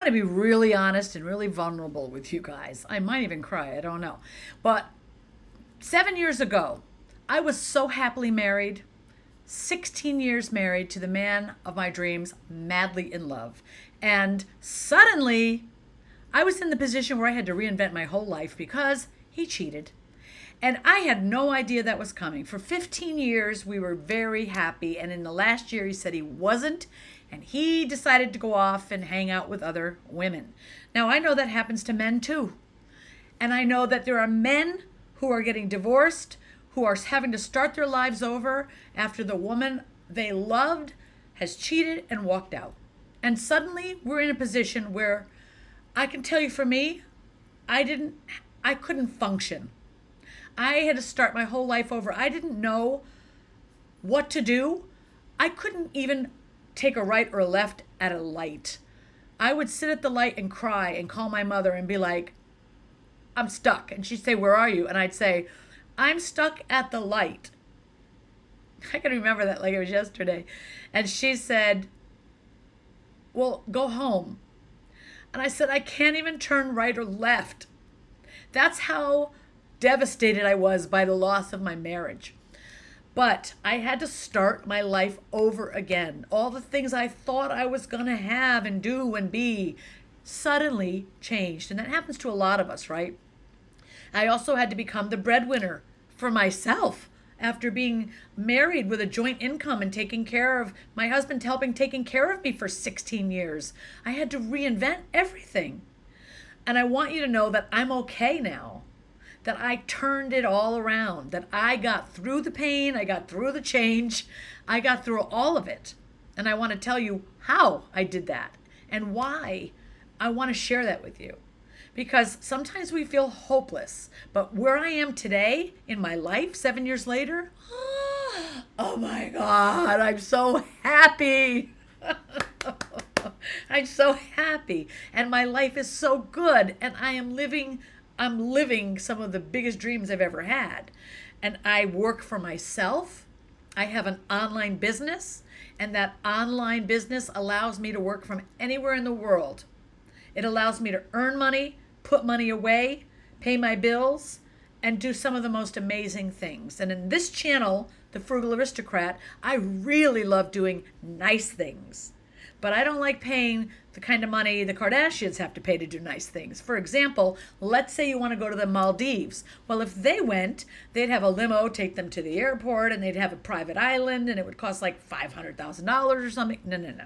going to be really honest and really vulnerable with you guys. I might even cry. I don't know. But 7 years ago, I was so happily married, 16 years married to the man of my dreams, madly in love. And suddenly, I was in the position where I had to reinvent my whole life because he cheated. And I had no idea that was coming. For 15 years, we were very happy. And in the last year, he said he wasn't. And he decided to go off and hang out with other women. Now, I know that happens to men too. And I know that there are men who are getting divorced, who are having to start their lives over after the woman they loved has cheated and walked out. And suddenly we're in a position where I can tell you for me, I couldn't function. I had to start my whole life over. I didn't know what to do. I couldn't even take a right or a left at a light. I would sit at the light and cry and call my mother and be like, I'm stuck. And she'd say, where are you? And I'd say, I'm stuck at the light. I can remember that like it was yesterday. And she said, well, go home. And I said, I can't even turn right or left. That's how devastated I was by the loss of my marriage. But I had to start my life over again. All the things I thought I was going to have and do and be suddenly changed. And that happens to a lot of us, right? I also had to become the breadwinner for myself after being married with a joint income and taking care of my husband, taking care of me for 16 years. I had to reinvent everything. And I want you to know that I'm okay now, that I turned it all around, that I got through the pain, I got through the change, I got through all of it. And I want to tell you how I did that and why I want to share that with you. Because sometimes we feel hopeless, but where I am today in my life, 7 years later, oh my God, I'm so happy. I'm so happy. And my life is so good. And I'm living some of the biggest dreams I've ever had. And I work for myself. I have an online business, and that online business allows me to work from anywhere in the world. It allows me to earn money, put money away, pay my bills, and do some of the most amazing things. And in this channel, The Frugal Aristocrat, I really love doing nice things. But I don't like paying the kind of money the Kardashians have to pay to do nice things. For example, let's say you want to go to the Maldives. Well, if they went, they'd have a limo take them to the airport, and they'd have a private island, and it would cost like $500,000 or something. No, no, no.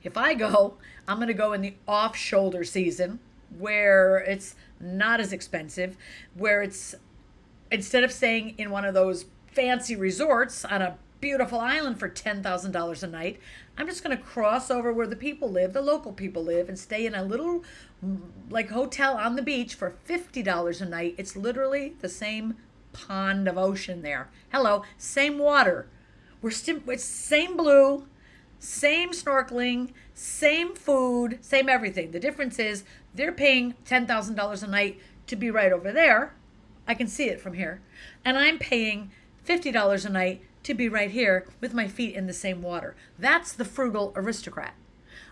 If I go, I'm going to go in the off-shoulder season where it's not as expensive, where it's, instead of staying in one of those fancy resorts on a beautiful island for $10,000 a night, I'm just going to cross over where the people live, the local people live, and stay in a little like hotel on the beach for $50 a night. It's literally the same pond of ocean there. Hello, same water. It's same blue, same snorkeling, same food, same everything. The difference is they're paying $10,000 a night to be right over there. I can see it from here. And I'm paying $50 a night to be right here with my feet in the same water. That's the frugal aristocrat.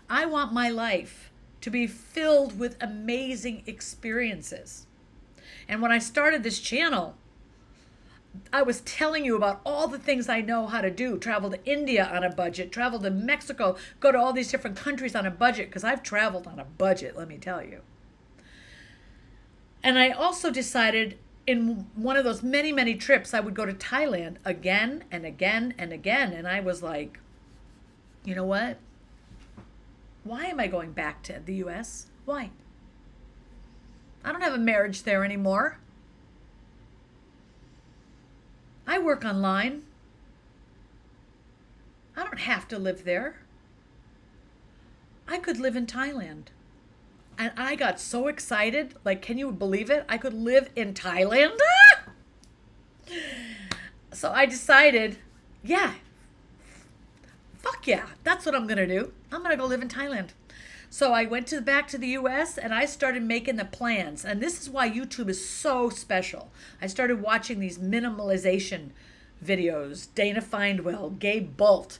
I want my life to be filled with amazing experiences. And when I started this channel, I was telling you about all the things I know how to do. Travel to India on a budget, travel to Mexico, go to all these different countries on a budget, because I've traveled on a budget, let me tell you. And I also decided in one of those many, many trips, I would go to Thailand again and again and again. And I was like, you know what? Why am I going back to the US? Why? I don't have a marriage there anymore. I work online. I don't have to live there. I could live in Thailand. And I got so excited. Like, can you believe it? I could live in Thailand. So I decided, yeah, fuck yeah, that's what I'm going to do. I'm going to go live in Thailand. So I went back to the US and I started making the plans. And this is why YouTube is so special. I started watching these minimalization videos, Dana Findwell, Gabe Bolt,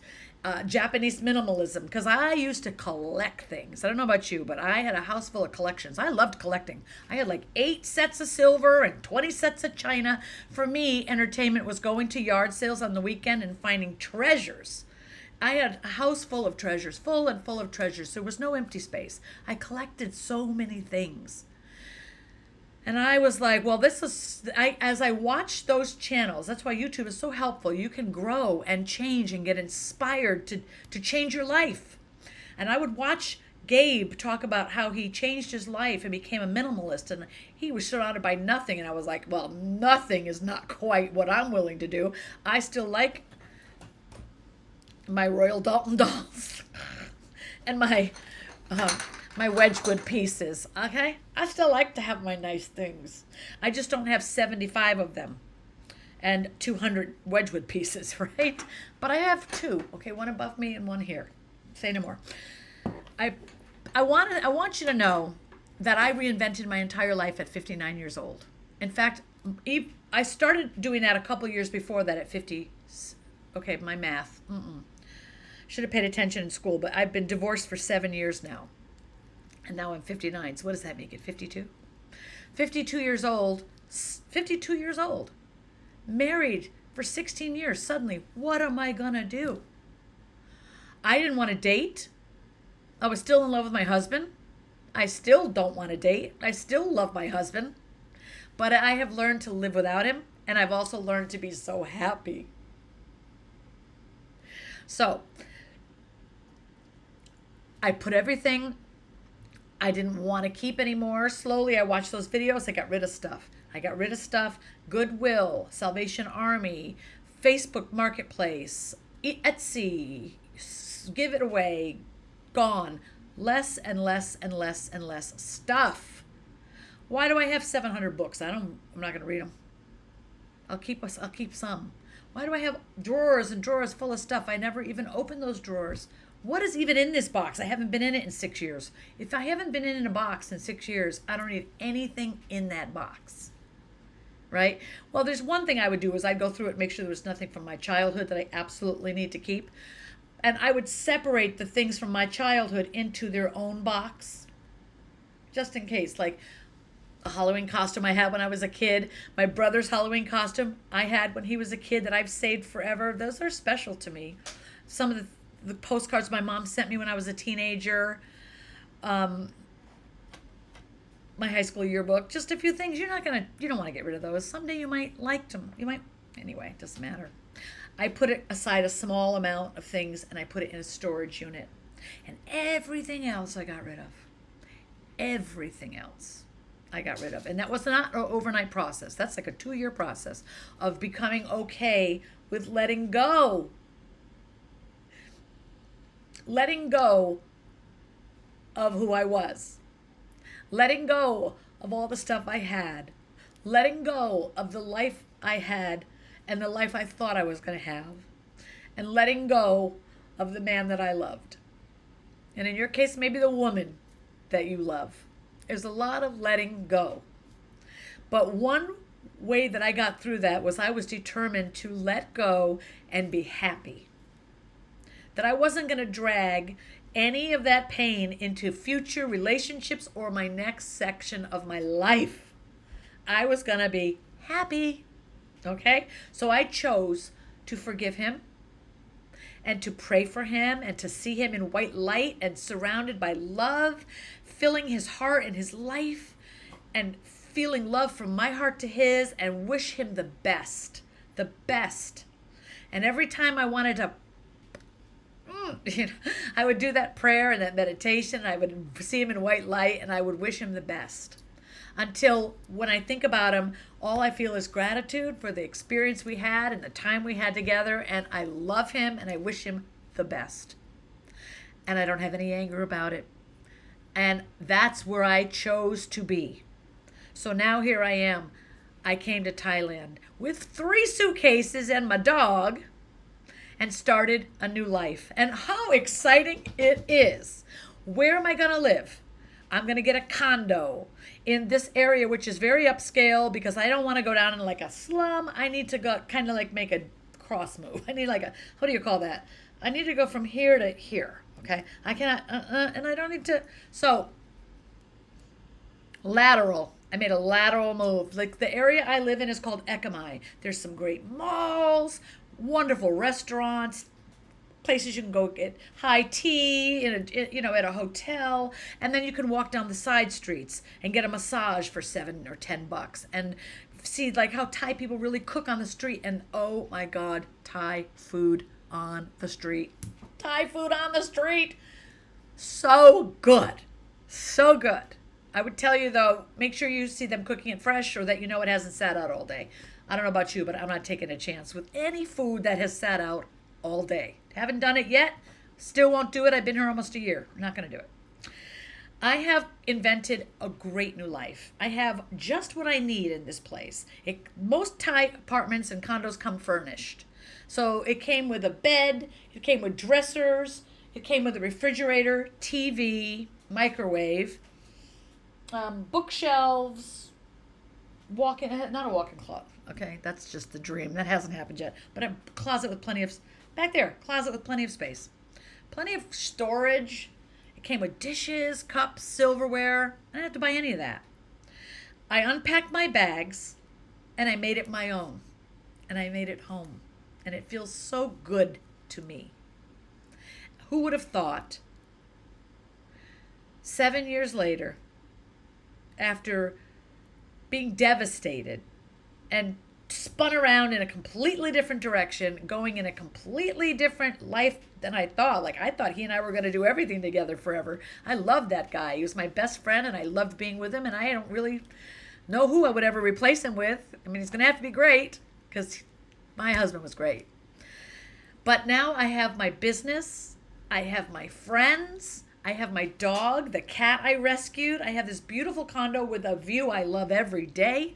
Japanese minimalism, because I used to collect things. I don't know about you, but I had a house full of collections. I loved collecting. I had like 8 sets of silver and 20 sets of china. For me, entertainment was going to yard sales on the weekend and finding treasures. I had a house full of treasures, full and full of treasures. There was no empty space. I collected so many things. And I was like, well, as I watched those channels, that's why YouTube is so helpful. You can grow and change and get inspired to change your life. And I would watch Gabe talk about how he changed his life and became a minimalist. And he was surrounded by nothing. And I was like, well, nothing is not quite what I'm willing to do. I still like my Royal Dalton dolls and my Wedgwood pieces, okay? I still like to have my nice things. I just don't have 75 of them and 200 Wedgwood pieces, right? But I have 2, okay? One above me and one here. Say no more. I want you to know that I reinvented my entire life at 59 years old. In fact, I started doing that a couple years before that at 50. Okay, my math. Should have paid attention in school, but I've been divorced for 7 years now. And now I'm 59. So what does that make it? 52? 52 years old. 52 years old. Married for 16 years. Suddenly, what am I going to do? I didn't want to date. I was still in love with my husband. I still don't want to date. I still love my husband. But I have learned to live without him. And I've also learned to be so happy. So, I put everything I didn't want to keep anymore. Slowly, I watched those videos. I got rid of stuff. Goodwill, Salvation Army, Facebook Marketplace, Etsy, give it away, gone. Less and less and less and less stuff. Why do I have 700 books? I'm not going to read them. I'll keep some. Why do I have drawers and drawers full of stuff? I never even open those drawers. What is even in this box? I haven't been in it in 6 years. If I haven't been in a box in 6 years, I don't need anything in that box. Right? Well, there's one thing I would do is I'd go through it, make sure there was nothing from my childhood that I absolutely need to keep. And I would separate the things from my childhood into their own box. Just in case. Like a Halloween costume I had when I was a kid. My brother's Halloween costume I had when he was a kid that I've saved forever. Those are special to me. Some of the postcards my mom sent me when I was a teenager. My high school yearbook. Just a few things. You don't want to get rid of those. Someday you might like them. Anyway, it doesn't matter. I put it aside a small amount of things and I put it in a storage unit. And everything else I got rid of. Everything else I got rid of. And that was not an overnight process. That's like a 2-year process of becoming okay with letting go. Letting go of who I was. Letting go of all the stuff I had. Letting go of the life I had and the life I thought I was going to have. And letting go of the man that I loved. And in your case, maybe the woman that you love. There's a lot of letting go. But one way that I got through that was I was determined to let go and be happy. That I wasn't going to drag any of that pain into future relationships or my next section of my life. I was going to be happy. Okay? So I chose to forgive him and to pray for him and to see him in white light and surrounded by love, filling his heart and his life and feeling love from my heart to his and wish him the best. The best. And every time I wanted to I would do that prayer and that meditation. And I would see him in white light and I would wish him the best. Until when I think about him, all I feel is gratitude for the experience we had and the time we had together. And I love him and I wish him the best. And I don't have any anger about it. And that's where I chose to be. So now here I am. I came to Thailand with 3 suitcases and my dog. And started a new life. And how exciting it is. Where am I going to live? I'm going to get a condo in this area, which is very upscale because I don't want to go down in like a slum. I need to go kind of like make a cross move. I need like a, what do you call that? I need to go from here to here. Okay. I cannot, and I don't need to. So, lateral. I made a lateral move. Like the area I live in is called Ekamai. There's some great malls, wonderful restaurants, places you can go get high tea at a hotel, and then you can walk down the side streets and get a massage for $7 or $10 and see like how Thai people really cook on the street. And oh my God, Thai food on the street. Thai food on the street. So good. So good. I would tell you though, make sure you see them cooking it fresh or that you know it hasn't sat out all day. I don't know about you, but I'm not taking a chance with any food that has sat out all day. Haven't done it yet. Still won't do it. I've been here almost a year. I'm not going to do it. I have invented a great new life. I have just what I need in this place. Most Thai apartments and condos come furnished. So it came with a bed, it came with dressers, it came with a refrigerator, TV, microwave, bookshelves, not a walk-in closet. Okay, that's just the dream. That hasn't happened yet. But a closet with back there, closet with plenty of space. Plenty of storage. It came with dishes, cups, silverware. I didn't have to buy any of that. I unpacked my bags and I made it my own. And I made it home. And it feels so good to me. Who would have thought 7 years later, after being devastated and spun around in a completely different direction, going in a completely different life than I thought. Like I thought he and I were going to do everything together forever. I loved that guy. He was my best friend and I loved being with him, and I don't really know who I would ever replace him with. I mean, he's going to have to be great because my husband was great. But now I have my business. I have my friends. I have my dog, the cat I rescued. I have this beautiful condo with a view I love every day.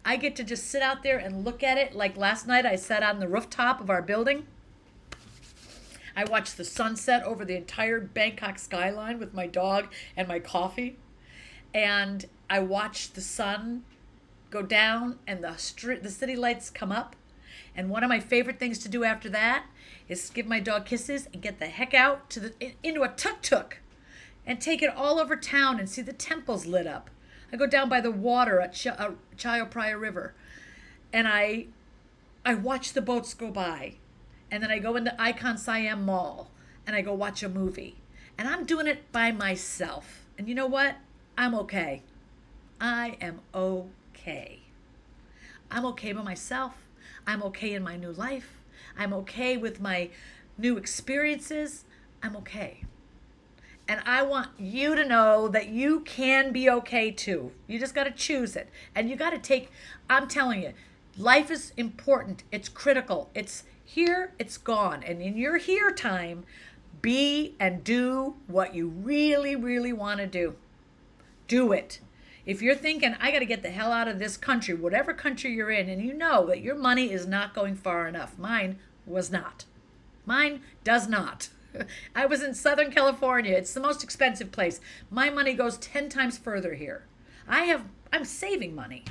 I get to just sit out there and look at it. Like last night, I sat on the rooftop of our building. I watched the sunset over the entire Bangkok skyline with my dog and my coffee. And I watched the sun go down and the city lights come up. And one of my favorite things to do after that is give my dog kisses and get the heck out into a tuk-tuk and take it all over town and see the temples lit up. I go down by the water at Chao Phraya River, and I watch the boats go by, and then I go into Icon Siam Mall, and I go watch a movie, and I'm doing it by myself. And you know what? I'm okay. I am okay. I'm okay by myself. I'm okay in my new life. I'm okay with my new experiences. I'm okay. And I want you to know that you can be okay too. You just got to choose it. And you got to I'm telling you, life is important. It's critical. It's here, it's gone. And in your here time, be and do what you really, really want to do. Do it. If you're thinking, I got to get the hell out of this country, whatever country you're in, and you know that your money is not going far enough. Mine was not. Mine does not. I was in Southern California. It's the most expensive place. My money goes 10 times further here. I'm saving money.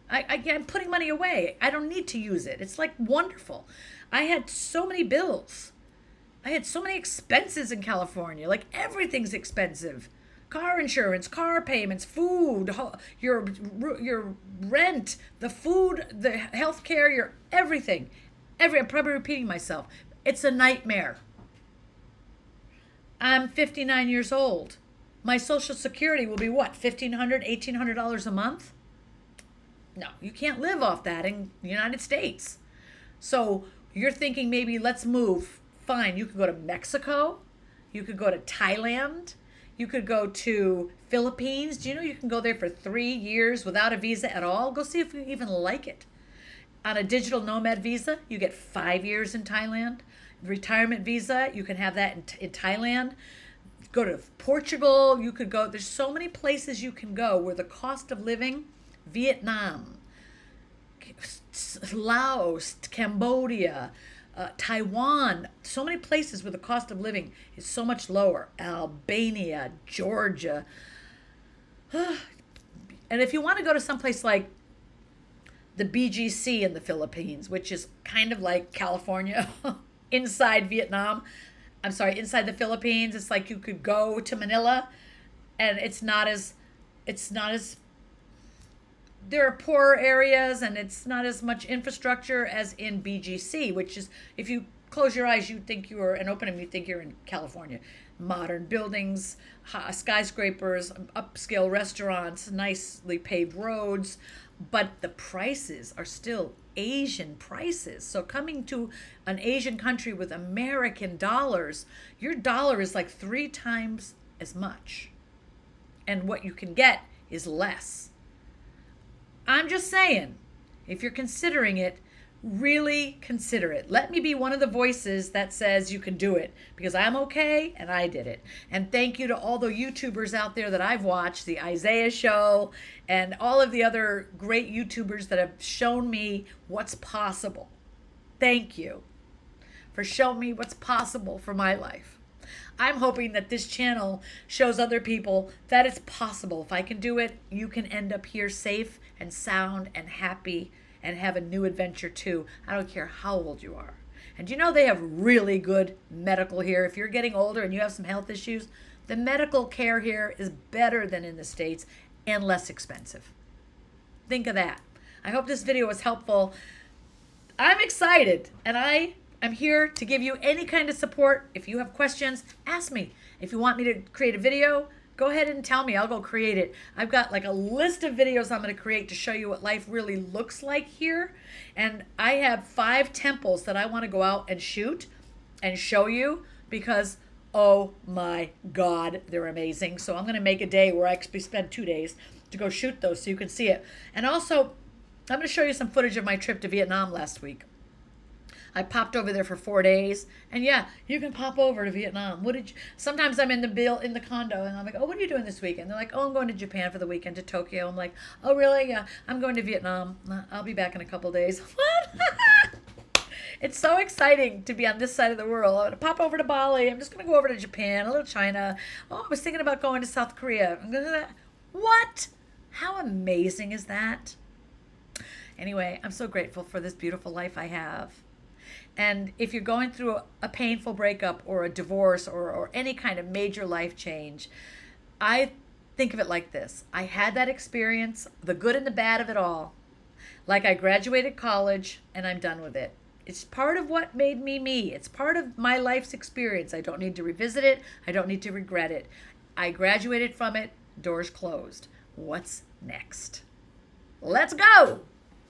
I'm putting money away. I don't need to use it. It's like wonderful. I had so many bills. I had so many expenses in California. Like everything's expensive. Car insurance, car payments, food, your rent, the food, the healthcare, your everything. I'm probably repeating myself. It's a nightmare. I'm 59 years old. My Social Security will be what, $1,500, $1,800 a month? No, you can't live off that in the United States. So you're thinking maybe let's move. Fine, you could go to Mexico. You could go to Thailand. You could go to Philippines. Do you know you can go there for 3 years without a visa at all? Go see if you even like it. On a digital nomad visa, you get 5 years in Thailand. Retirement visa, you can have that in Thailand. Go to Portugal, you could go. There's so many places you can go where the cost of living, Vietnam, Laos, Cambodia, Taiwan, so many places where the cost of living is so much lower. Albania, Georgia. And if you want to go to someplace like the BGC in the Philippines, which is kind of like California, inside Vietnam. I'm sorry, inside the Philippines. It's like you could go to Manila and it's not as there are poorer areas and it's not as much infrastructure as in BGC, which is, if you close your eyes, you think you're, and open them, you think you're in California. Modern buildings, skyscrapers, upscale restaurants, nicely paved roads, but the prices are still Asian prices. So coming to an Asian country with American dollars, your dollar is like 3 times as much. And what you can get is less. I'm just saying, if you're considering it, really consider it. Let me be one of the voices that says you can do it, because I'm okay and I did it. And thank you to all the YouTubers out there that I've watched, the Isaiah Show and all of the other great YouTubers that have shown me what's possible. Thank you for showing me what's possible for my life. I'm hoping that this channel shows other people that it's possible. If I can do it, you can end up here safe and sound and happy and have a new adventure too. I don't care how old you are. And you know they have really good medical here. If you're getting older and you have some health issues, the medical care here is better than in the States and less expensive. Think of that. I hope this video was helpful. I'm excited, and I'm here to give you any kind of support. If you have questions, ask me. If you want me to create a video, go ahead and tell me. I'll go create it. I've got like a list of videos I'm going to create to show you what life really looks like here. And I have 5 temples that I want to go out and shoot and show you because, oh my God, they're amazing. So I'm going to make a day where I actually spend 2 days to go shoot those so you can see it. And also, I'm going to show you some footage of my trip to Vietnam last week. I popped over there for 4 days, and yeah, you can pop over to Vietnam. Sometimes I'm in the condo, and I'm like, oh, what are you doing this weekend? They're like, oh, I'm going to Japan for the weekend, to Tokyo. I'm like, oh, really? Yeah, I'm going to Vietnam. I'll be back in a couple days. What? It's so exciting to be on this side of the world. I'm going to pop over to Bali. I'm just going to go over to Japan, a little China. Oh, I was thinking about going to South Korea. What? How amazing is that? Anyway, I'm so grateful for this beautiful life I have. And if you're going through a painful breakup or a divorce or any kind of major life change, I think of it like this. I had that experience, the good and the bad of it all. Like I graduated college and I'm done with it. It's part of what made me me. It's part of my life's experience. I don't need to revisit it. I don't need to regret it. I graduated from it. Doors closed. What's next? Let's go.